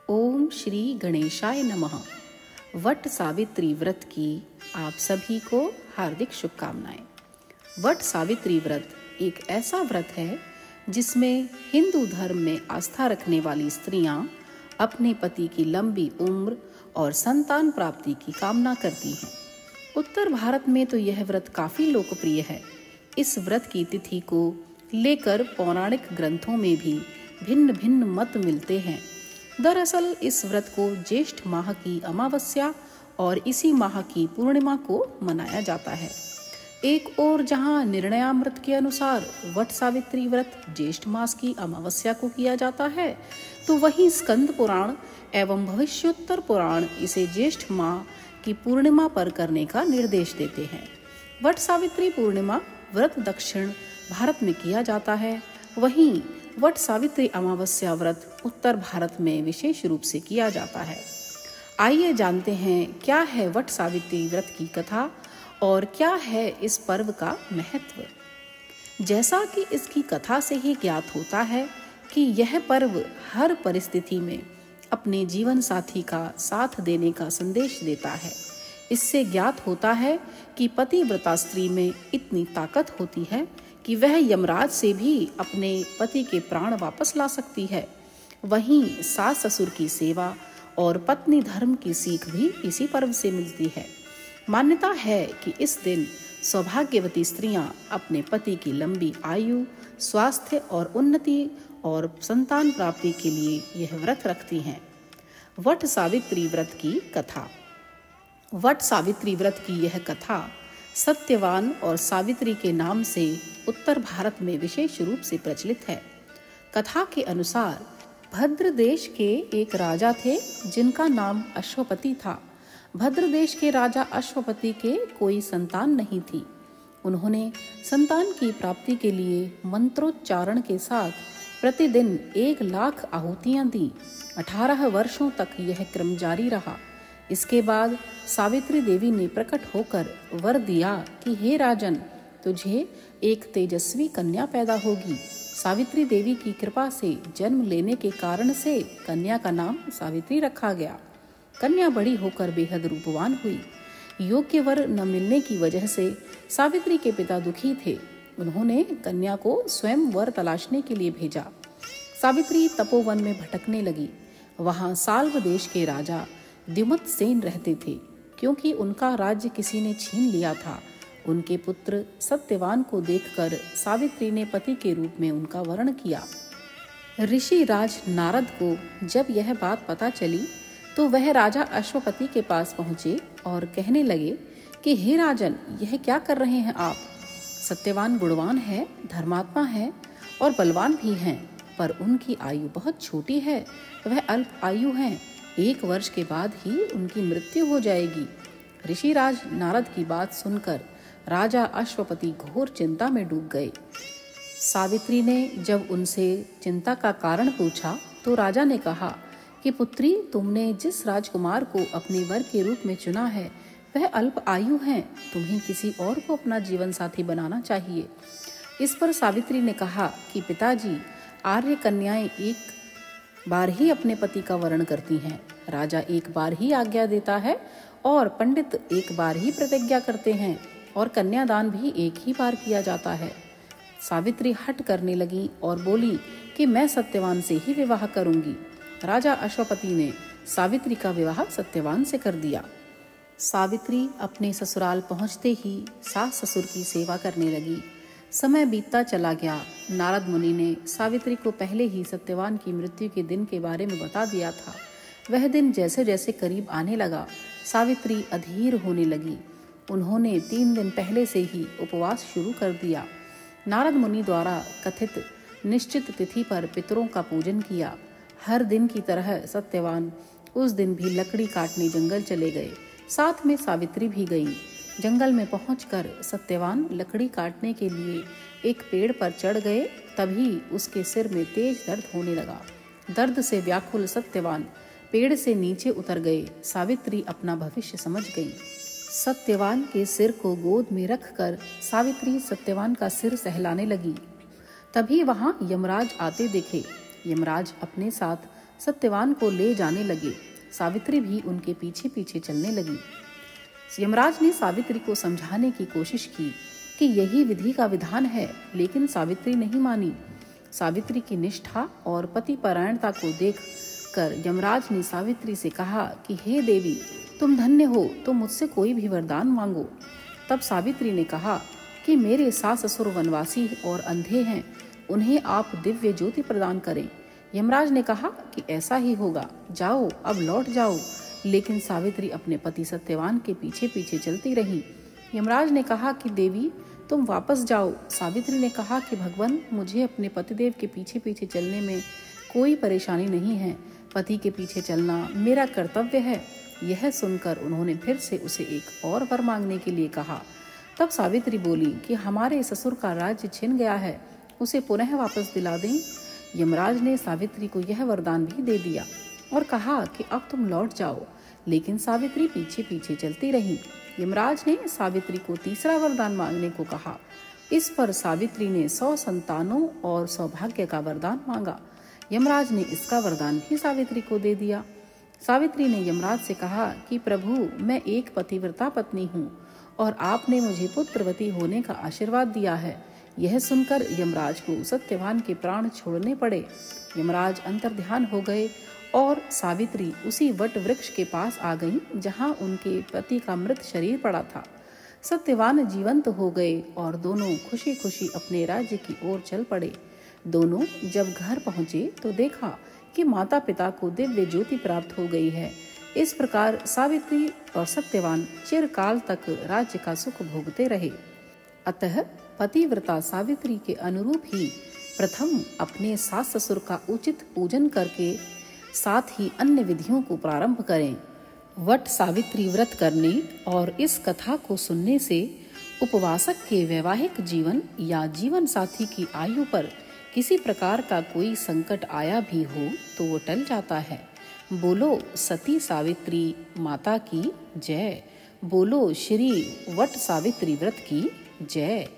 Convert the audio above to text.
ओम श्री गणेशाय नमः। वट सावित्री व्रत की आप सभी को हार्दिक शुभकामनाएं। वट सावित्री व्रत एक ऐसा व्रत है जिसमें हिंदू धर्म में आस्था रखने वाली स्त्रियां अपने पति की लंबी उम्र और संतान प्राप्ति की कामना करती हैं। उत्तर भारत में तो यह व्रत काफी लोकप्रिय है। इस व्रत की तिथि को लेकर पौराणिक ग्रंथों में भी भिन्न भिन्न मत मिलते हैं। दरअसल इस व्रत को ज्येष्ठ माह की अमावस्या और इसी माह की पूर्णिमा को मनाया जाता है। एक ओर जहां निर्णयामृत के अनुसार वट सावित्री व्रत ज्येष्ठ मास की अमावस्या को किया जाता है, तो वहीं स्कंद पुराण एवं भविष्योत्तर पुराण इसे ज्येष्ठ माह की पूर्णिमा पर करने का निर्देश देते हैं। वट सावित्री पूर्णिमा व्रत दक्षिण भारत में किया जाता है, वहीं वट सावित्री अमावस्या व्रत उत्तर भारत में विशेष रूप से किया जाता है। आइए जानते हैं क्या है वट सावित्री व्रत की कथा और क्या है इस पर्व का महत्व। जैसा कि इसकी कथा से ही ज्ञात होता है कि यह पर्व हर परिस्थिति में अपने जीवन साथी का साथ देने का संदेश देता है। इससे ज्ञात होता है कि पतिव्रता स्त्री में इतनी ताकत होती है कि वह यमराज से भी अपने पति के प्राण वापस ला सकती है। वहीं सास ससुर की सेवा और पत्नी धर्म की सीख भी इसी पर्व से मिलती है। मान्यता है कि इस दिन सौभाग्यवती स्त्रियां अपने पति की लंबी आयु, स्वास्थ्य और उन्नति और संतान प्राप्ति के लिए यह व्रत रखती हैं। वट सावित्री व्रत की कथा। वट सावित्री व्रत की यह कथा सत्यवान और सावित्री के नाम से उत्तर भारत में विशेष रूप से प्रचलित है। कथा के अनुसार भद्र देश के एक राजा थे जिनका नाम अश्वपति था। भद्र देश के राजा अश्वपति के कोई संतान नहीं थी। उन्होंने संतान की प्राप्ति के लिए मंत्रोच्चारण के साथ प्रतिदिन 1,00,000 आहुतियां दी। 18 वर्षों तक यह क्रम जारी रहा। इसके बाद सावित्री देवी ने प्रकट होकर वर दिया कि हे राजन, तुझे एक तेजस्वी कन्या पैदा होगी। सावित्री देवी की कृपा से जन्म लेने के कारण से कन्या का नाम सावित्री रखा गया। कन्या बड़ी होकर बेहद रूपवान हुई। योग्य वर न मिलने की वजह से सावित्री के पिता दुखी थे। उन्होंने कन्या को स्वयं वर तलाशने के लिए भेजा। सावित्री तपोवन में भटकने लगी। वहां साल्व देश के राजा द्युमत सेन रहते थे। क्योंकि उनका राज्य किसी ने छीन लिया था, उनके पुत्र सत्यवान को देखकर सावित्री ने पति के रूप में उनका वरण किया। ऋषि राज नारद को जब यह बात पता चली तो वह राजा अश्वपति के पास पहुंचे और कहने लगे कि हे राजन, यह क्या कर रहे हैं आप? सत्यवान गुणवान है, धर्मात्मा है और बलवान भी हैं, पर उनकी आयु बहुत छोटी है। वह अल्प आयु हैं। 1 वर्ष के बाद ही उनकी मृत्यु हो जाएगी। ऋषिराज नारद की बात सुनकर राजा अश्वपति घोर चिंता में डूब गए। सावित्री ने जब उनसे चिंता का कारण पूछा तो राजा ने कहा कि पुत्री, तुमने जिस राजकुमार को अपने वर के रूप में चुना है वह अल्प आयु हैं। तुम्हें किसी और को अपना जीवन साथी बनाना चाहिए। इस पर सावित्री ने कहा कि पिताजी, आर्य कन्याएं एक बार ही अपने पति का वरण करती हैं। राजा एक बार ही आज्ञा देता है और पंडित एक बार ही प्रतिज्ञा करते हैं और कन्यादान भी एक ही बार किया जाता है। सावित्री हट करने लगी और बोली कि मैं सत्यवान से ही विवाह करूंगी। राजा अश्वपति ने सावित्री का विवाह सत्यवान से कर दिया। सावित्री अपने ससुराल पहुंचते ही सास ससुर की सेवा करने लगी। समय बीतता चला गया। नारद मुनि ने सावित्री को पहले ही सत्यवान की मृत्यु के दिन के बारे में बता दिया था। वह दिन जैसे जैसे करीब आने लगा, सावित्री अधीर होने लगी। उन्होंने 3 दिन पहले से ही उपवास शुरू कर दिया। नारद मुनि द्वारा कथित निश्चित तिथि पर पितरों का पूजन किया। हर दिन की तरह सत्यवान उस दिन भी लकड़ी काटने जंगल चले गए। साथ में सावित्री भी गई। जंगल में पहुंचकर सत्यवान लकड़ी काटने के लिए एक पेड़ पर चढ़ गए। तभी उसके सिर में तेज दर्द होने लगा। दर्द से व्याकुल सत्यवान पेड़ से नीचे उतर गए। सावित्री अपना भविष्य समझ गई। सत्यवान के सिर को गोद में रखकर सावित्री सत्यवान का सिर सहलाने लगी। तभी वहां यमराज आते दिखे। यमराज अपने साथ सत्यवान को ले जाने लगे। सावित्री भी उनके पीछे पीछे चलने लगी। यमराज ने सावित्री को समझाने की कोशिश की कि यही विधि का विधान है, लेकिन सावित्री नहीं मानी। सावित्री की निष्ठा और पति परायणता को देख कर यमराज ने सावित्री से कहा कि हे देवी, तुम धन्य हो, तुम मुझसे कोई भी वरदान मांगो। तब सावित्री ने कहा कि मेरे सास ससुर वनवासी और अंधे हैं, उन्हें आप दिव्य ज्योति प्रदान करें। यमराज ने कहा कि ऐसा ही होगा, जाओ अब लौट जाओ। लेकिन सावित्री अपने पति सत्यवान के पीछे पीछे चलती रही। यमराज ने कहा कि देवी, तुम वापस जाओ। सावित्री ने कहा कि भगवान, मुझे अपने पतिदेव के पीछे पीछे चलने में कोई परेशानी नहीं है, पति के पीछे चलना मेरा कर्तव्य है। यह सुनकर उन्होंने फिर से उसे एक और वर मांगने के लिए कहा। तब सावित्री बोली कि हमारे ससुर का राज्य छिन गया है, उसे पुनः वापस दिला दें। यमराज ने सावित्री को यह वरदान भी दे दिया और कहा कि अब तुम लौट जाओ। लेकिन सावित्री पीछे पीछे चलती रही। यमराज ने सावित्री को तीसरा वरदान मांगने को कहा। इस पर सावित्री ने 100 संतानों और सौभाग्य का वरदान मांगा। यमराज ने इसका वरदान भी सावित्री को दे दिया। सावित्री ने यमराज से कहा कि प्रभु, मैं एक पतिव्रता पत्नी हूँ और आपने मुझे पुत्रवती होने का आशीर्वाद दिया है। यह सुनकर यमराज को सत्यवान के प्राण छोड़ने पड़े। यमराज अंतर्ध्यान हो गए और सावित्री उसी वट वृक्ष के पास आ गई जहाँ उनके पति का मृत शरीर पड़ा था। सत्यवान जीवंत हो गए और दोनों खुशी खुशी अपने राज्य की ओर चल पड़े। दोनों जब घर पहुँचे तो देखा कि माता पिता को दिव्य ज्योति प्राप्त हो गई है। इस प्रकार सावित्री और सत्यवान चिरकाल तक राज्य का सुख भोगते रहे। अतः पतिव्रता सावित्री के अनुरूप ही प्रथम अपने सास ससुर का उचित पूजन करके साथ ही अन्य विधियों को प्रारंभ करें। वट सावित्री व्रत करने और इस कथा को सुनने से उपवासक के वैवाहिक जीवन या जीवन साथी की आयु पर किसी प्रकार का कोई संकट आया भी हो तो वो टल जाता है। बोलो सती सावित्री माता की जय। बोलो श्री वट सावित्री व्रत की जय।